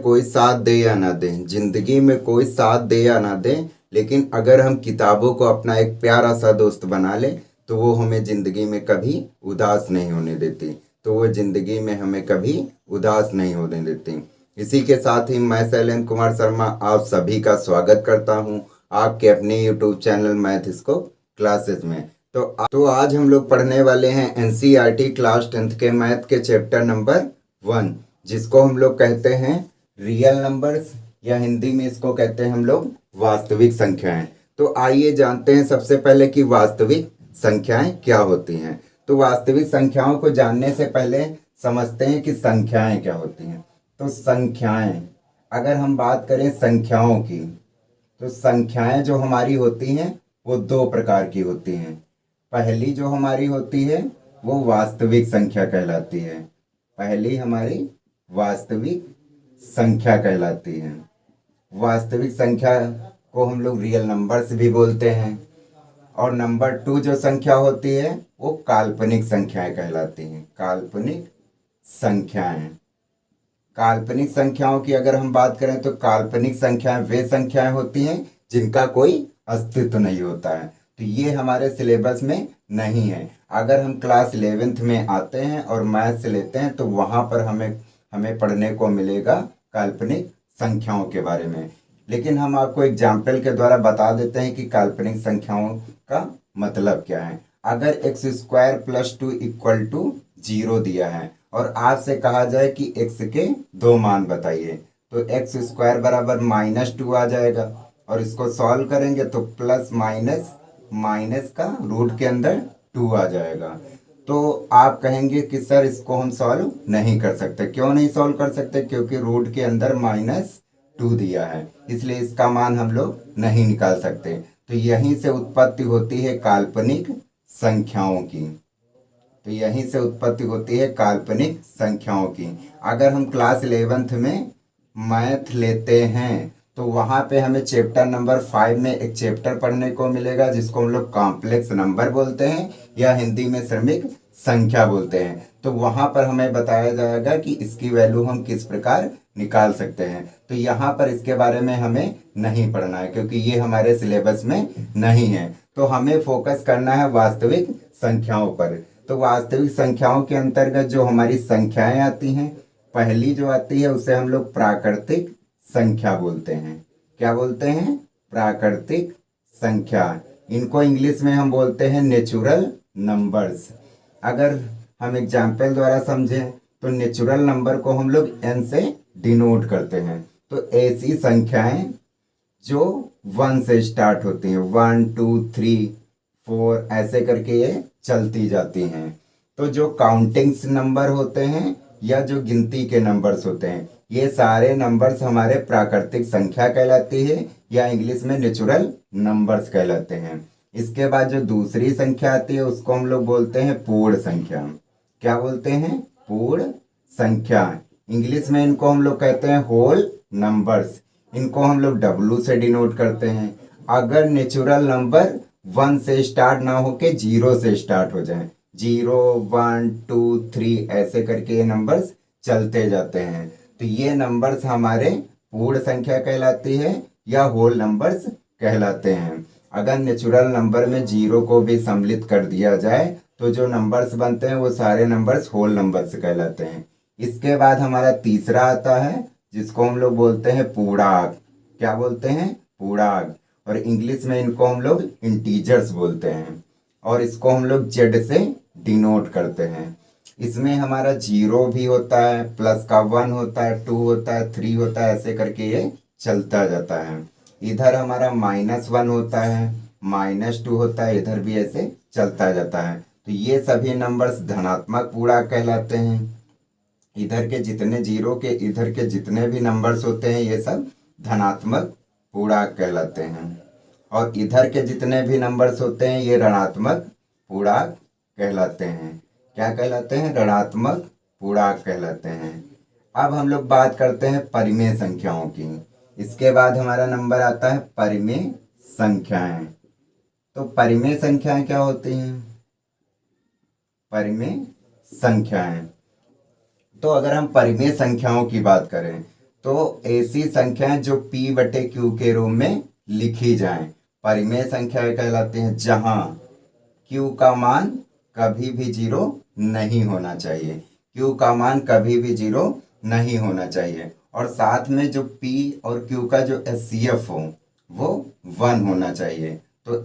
कोई साथ दे या ना दे, जिंदगी में कोई साथ दे या ना दे, लेकिन अगर हम किताबों को अपना एक प्यारा सा दोस्त बना ले तो वो हमें ज़िंदगी में कभी उदास नहीं होने देती। तो वो ज़िंदगी में हमें कभी उदास नहीं होने देती। इसी के साथ ही मैं शैलेंद्र कुमार शर्मा आप सभी का स्वागत करता हूँ आपके अपने यूट्यूब चैनल मैथ इसको क्लासेस में। तो आज हम लोग पढ़ने वाले हैं एनसीईआरटी क्लास 10th के मैथ के चैप्टर नंबर 1, जिसको हम लोग कहते हैं रियल नंबर्स, या हिंदी में इसको कहते हैं हम लोग वास्तविक संख्याएं। तो आइए जानते हैं सबसे पहले कि वास्तविक संख्याएं क्या होती हैं। तो वास्तविक संख्याओं को जानने से पहले समझते हैं कि संख्याएं क्या होती हैं। तो संख्याएं, अगर हम बात करें संख्याओं की, तो संख्याएं जो हमारी होती हैं वो दो प्रकार की होती हैं। पहली जो हमारी होती है वो वास्तविक संख्या कहलाती है। पहली हमारी वास्तविक संख्या कहलाती है। वास्तविक संख्या को हम लोग रियल नंबर्स भी बोलते हैं। और नंबर 2 जो संख्या होती है वो काल्पनिक संख्याएं कहलाती हैं। काल्पनिक संख्याएं, काल्पनिक संख्याओं की अगर हम बात करें तो काल्पनिक संख्याएं वे संख्याएं होती हैं जिनका कोई अस्तित्व नहीं होता है। तो ये हमारे सिलेबस में नहीं है। अगर हम क्लास 11th में आते हैं और मैथ्स लेते हैं तो वहाँ पर हमें पढ़ने को मिलेगा काल्पनिक संख्याओं के बारे में। लेकिन हम आपको एग्जाम्पल के द्वारा बता देते हैं कि काल्पनिक संख्याओं का मतलब क्या है। अगर x² + 2 = 0 दिया है और आपसे कहा जाए कि x के दो मान बताइए, तो x² = -2 आ जाएगा। और इसको सॉल्व करेंगे तो प्लस माइनस का रूट के अंदर 2 आ जाएगा। तो आप कहेंगे कि सर इसको हम सॉल्व नहीं कर सकते। क्यों नहीं सॉल्व कर सकते? क्योंकि रूट के अंदर -2 दिया है, इसलिए इसका मान हम लोग नहीं निकाल सकते। तो यहीं से उत्पत्ति होती है काल्पनिक संख्याओं की। तो यहीं से उत्पत्ति होती है काल्पनिक संख्याओं की। अगर हम क्लास 11th में मैथ लेते हैं तो वहाँ पे हमें चैप्टर नंबर 5 में एक चैप्टर पढ़ने को मिलेगा जिसको हम लोग कॉम्प्लेक्स नंबर बोलते हैं, या हिंदी में क्रमिक संख्या बोलते हैं। तो वहाँ पर हमें बताया जाएगा कि इसकी वैल्यू हम किस प्रकार निकाल सकते हैं। तो यहाँ पर इसके बारे में हमें नहीं पढ़ना है क्योंकि ये हमारे सिलेबस में नहीं है। तो हमें फोकस करना है वास्तविक संख्याओं पर। तो वास्तविक संख्याओं के अंतर्गत जो हमारी संख्याएं आती हैं, पहली जो आती है उसे हम लोग प्राकृतिक संख्या बोलते हैं। क्या बोलते हैं? प्राकृतिक संख्या। इनको इंग्लिश में हम बोलते हैं नेचुरल नंबर्स। अगर हम एग्जाम्पल द्वारा समझें तो नेचुरल नंबर को हम लोग n से डिनोट करते हैं। तो ऐसी संख्याएं जो 1 से स्टार्ट होती हैं, 1 2 3 4 ऐसे करके ये चलती जाती हैं। तो जो काउंटिंग्स नंबर होते हैं या जो गिनती के नंबर्स होते हैं, ये सारे नंबर्स हमारे प्राकृतिक संख्या कहलाती है, या इंग्लिश में नेचुरल नंबर्स कहलाते हैं। इसके बाद जो दूसरी संख्या आती है उसको हम लोग बोलते हैं पूर्ण संख्या। क्या बोलते हैं? पूर्ण संख्या। इंग्लिश में इनको हम लोग कहते हैं होल नंबर्स। इनको हम लोग W से डिनोट करते हैं। अगर नेचुरल नंबर 1 से स्टार्ट ना होके 0 से स्टार्ट हो जाए, 0 1 2 3 ऐसे करके ये नंबर्स चलते जाते हैं, तो ये नंबर्स हमारे पूर्ण संख्या कहलाती है या होल नंबर्स कहलाते हैं। अगर नेचुरल नंबर में 0 को भी सम्मिलित कर दिया जाए तो जो नंबर्स बनते हैं वो सारे नंबर्स होल नंबर्स कहलाते हैं। इसके बाद हमारा तीसरा आता है जिसको हम लोग बोलते हैं पूर्णांक। क्या बोलते हैं? पूर्णांक। और इंग्लिश में इनको हम लोग इंटीजर्स बोलते हैं, और इसको हम लोग Z से डिनोट करते हैं। इसमें हमारा 0 भी होता है, प्लस का 1 होता है, 2 होता है, 3 होता है, ऐसे करके ये चलता जाता है। इधर हमारा -1 होता है, -2 होता है, इधर भी ऐसे चलता जाता है। तो ये सभी नंबर्स धनात्मक पूर्णांक कहलाते हैं। इधर के जितने 0 के इधर के जितने भी नंबर्स होते हैं ये सब धनात्मक पूर्णांक कहलाते हैं, और इधर के जितने भी नंबर्स होते हैं ये ऋणात्मक पूर्णांक कहलाते हैं। क्या कहलाते हैं? ऋणात्मक पूर्णांक कहलाते हैं। अब हम लोग बात करते हैं परिमेय संख्याओं की। इसके बाद हमारा नंबर आता है परिमेय संख्याएं। तो परिमेय संख्याएं क्या होती हैं? परिमेय संख्याएं, तो अगर हम परिमेय संख्याओं की बात करें तो ऐसी संख्याएं जो P बटे Q के रूप में लिखी जाएं परिमेय संख्याएं कहलाती हैं, जहां Q का मान कभी भी जीरो नहीं होना चाहिए। Q का मान कभी भी जीरो नहीं होना चाहिए और साथ में जो P और Q का जो HCF हो वो 1 होना चाहिए। तो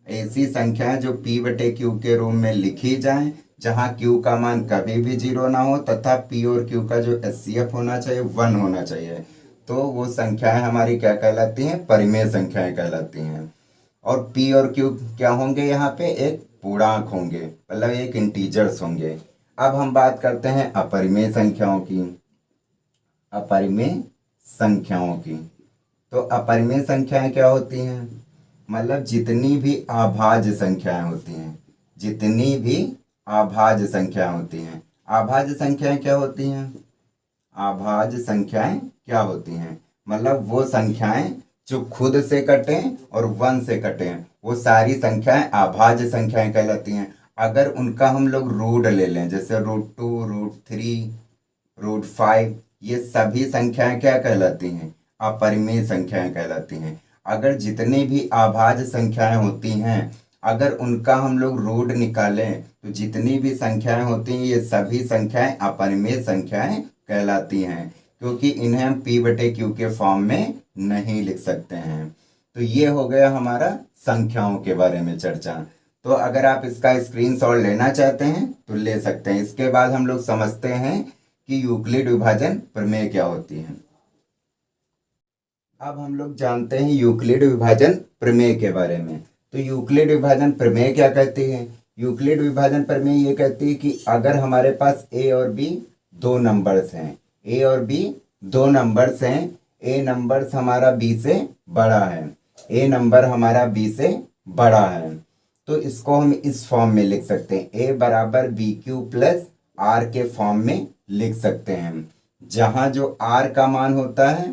ऐसी संख्याएं जो P बटे Q के रूप में लिखी जाएं जहां Q का मान कभी भी जीरो ना हो तथा P और Q का जो HCF होना चाहिए 1 होना चाहिए, तो वो संख्याएं हमारी क्या कहलाती हैं? परिमेय संख्याएं कहलाती हैं। और P और Q क्या होंगे? यहाँ पे एक पूर्णांक होंगे, मतलब एक इंटीजर्स होंगे। अब हम बात करते हैं अपरिमेय संख्याओं की। अपरिमेय संख्याओं की, तो अपरिमेय संख्याएं क्या होती हैं? मतलब जितनी भी अभाज्य संख्याएं होती हैं, जितनी भी अभाज्य संख्याएं होती हैं। अभाज्य संख्याएं क्या होती हैं? अभाज्य संख्याएं क्या होती हैं? मतलब वो संख्याएं जो खुद से कटें और 1 से कटें, वो सारी संख्याएं अभाज्य संख्याएं कहलाती हैं। अगर उनका हम लोग रूट ले लें, जैसे √2, √3, √5, ये सभी संख्याएं क्या कहलाती हैं? अपरिमेय संख्याएं कहलाती हैं। अगर जितनी भी अभाज्य संख्याएं होती हैं, अगर उनका हम लोग रूट निकालें तो जितनी भी संख्याएं होती हैं ये सभी संख्याएं अपरिमेय संख्याएं कहलाती हैं, क्योंकि इन्हें हम P बटे Q के फॉर्म में नहीं लिख सकते हैं। तो ये हो गया हमारा संख्याओं के बारे में चर्चा। तो अगर आप इसका स्क्रीनशॉट लेना चाहते हैं तो ले सकते हैं। इसके बाद हम लोग समझते हैं कि यूक्लिड विभाजन प्रमेय क्या होती है। अब हम लोग जानते हैं यूक्लिड विभाजन प्रमेय के बारे में। तो यूक्लिड विभाजन प्रमेय क्या कहती है? यूक्लिड विभाजन प्रमेय ये कहती है कि अगर हमारे पास A और B दो नंबर्स हैं, A और B दो नंबर्स हैं, A नंबर्स हमारा B से बड़ा है, A नंबर हमारा B से बड़ा है, तो इसको हम इस फॉर्म में लिख सकते हैं, A बराबर BQ प्लस R के फॉर्म में लिख सकते हैं, जहाँ जो R का मान होता है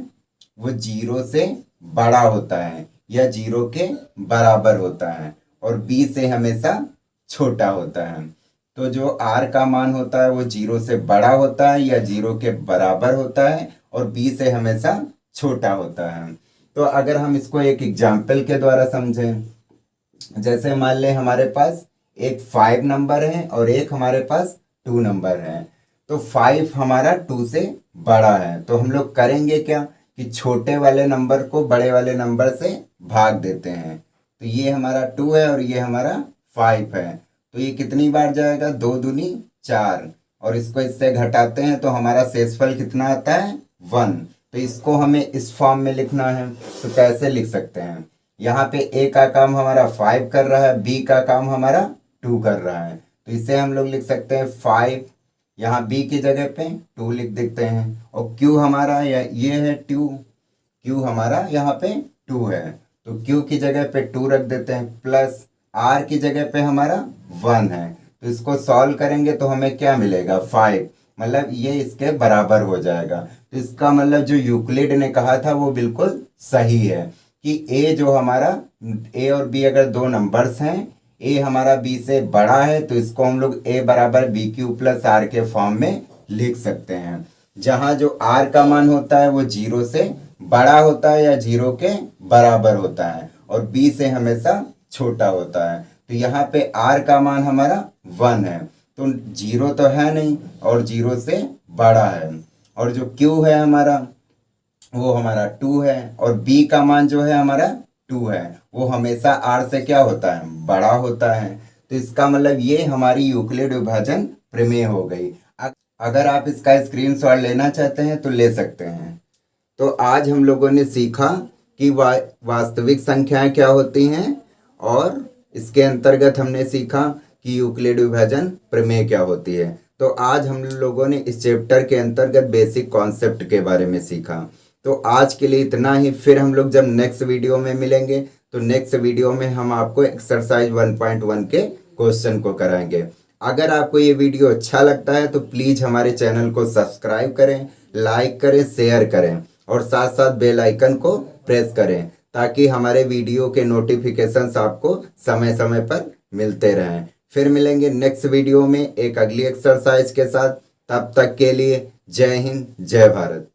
वो 0 से बड़ा होता है या 0 के बराबर होता है और B से हमेशा छोटा होता है। तो जो R का मान होता है वो 0 से बड़ा होता है या 0 के बराबर होता है और B से हमेशा छोटा होता है। तो अगर हम इसको एक एग्जाम्पल के द्वारा समझें, जैसे मान लें हमारे पास एक 5 नंबर है और एक हमारे पास 2 नंबर है, तो 5 हमारा 2 से बड़ा है, तो हम लोग करेंगे क्या कि छोटे वाले नंबर को बड़े वाले नंबर से भाग देते हैं। तो ये हमारा 2 है और ये हमारा 5 है, तो ये कितनी बार जाएगा? 2 दूनी 4, और इसको इससे घटाते हैं तो हमारा शेषफल कितना आता है? 1। तो इसको हमें इस फॉर्म में लिखना है, तो कैसे लिख सकते हैं? यहाँ पे A का काम हमारा 5 कर रहा है, B का काम हमारा 2 कर रहा है, तो इसे हम लोग लिख सकते हैं 5, यहाँ B की जगह पे 2 लिख देते हैं, और Q हमारा ये है 2, Q हमारा यहाँ पे 2 है, तो Q की जगह पे 2 रख देते हैं, प्लस R की जगह पे हमारा 1 है, तो इसको सॉल्व करेंगे तो हमें क्या मिलेगा? 5, मतलब ये इसके बराबर हो जाएगा। तो इसका मतलब जो यूक्लिड ने कहा था वो बिल्कुल सही है कि A जो हमारा A और B अगर दो नंबर्स हैं, A हमारा B से बड़ा है, तो इसको हम लोग A बराबर BQ प्लस R के फॉर्म में लिख सकते हैं, जहाँ जो R का मान होता है वो 0 से बड़ा होता है या 0 के बराबर होता है और B से हमेशा छोटा होता है। तो यहाँ पे R का मान हमारा 1 है, तो 0 तो है नहीं और 0 से बड़ा है, और जो Q है हमारा वो हमारा 2 है, और B का मान जो है हमारा 2 है, वो हमेशा R से क्या होता है? बड़ा होता है। तो इसका मतलब ये हमारी यूक्लिड विभाजन प्रमेय हो गई। अगर आप इसका स्क्रीनशॉट लेना चाहते हैं तो ले सकते हैं। तो आज हम लोगों ने सीखा कि वास्तविक संख्याएं क्या होती हैं, और इसके अंतर्गत हमने सीखा कि यूक्लिड विभाजन प्रमेय क्या होती है। तो आज हम लोगों ने इस चैप्टर के अंतर्गत बेसिक कॉन्सेप्ट के बारे में सीखा। तो आज के लिए इतना ही। फिर हम लोग जब नेक्स्ट वीडियो में मिलेंगे तो नेक्स्ट वीडियो में हम आपको एक्सरसाइज 1.1 के क्वेश्चन को कराएंगे। अगर आपको ये वीडियो अच्छा लगता है तो प्लीज़ हमारे चैनल को सब्सक्राइब करें, लाइक करें, शेयर करें और साथ साथ बेल आइकन को प्रेस करें, ताकि हमारे वीडियो के नोटिफिकेशंस आपको समय समय पर मिलते रहें। फिर मिलेंगे नेक्स्ट वीडियो में एक अगली एक्सरसाइज के साथ। तब तक के लिए जय हिंद, जय भारत।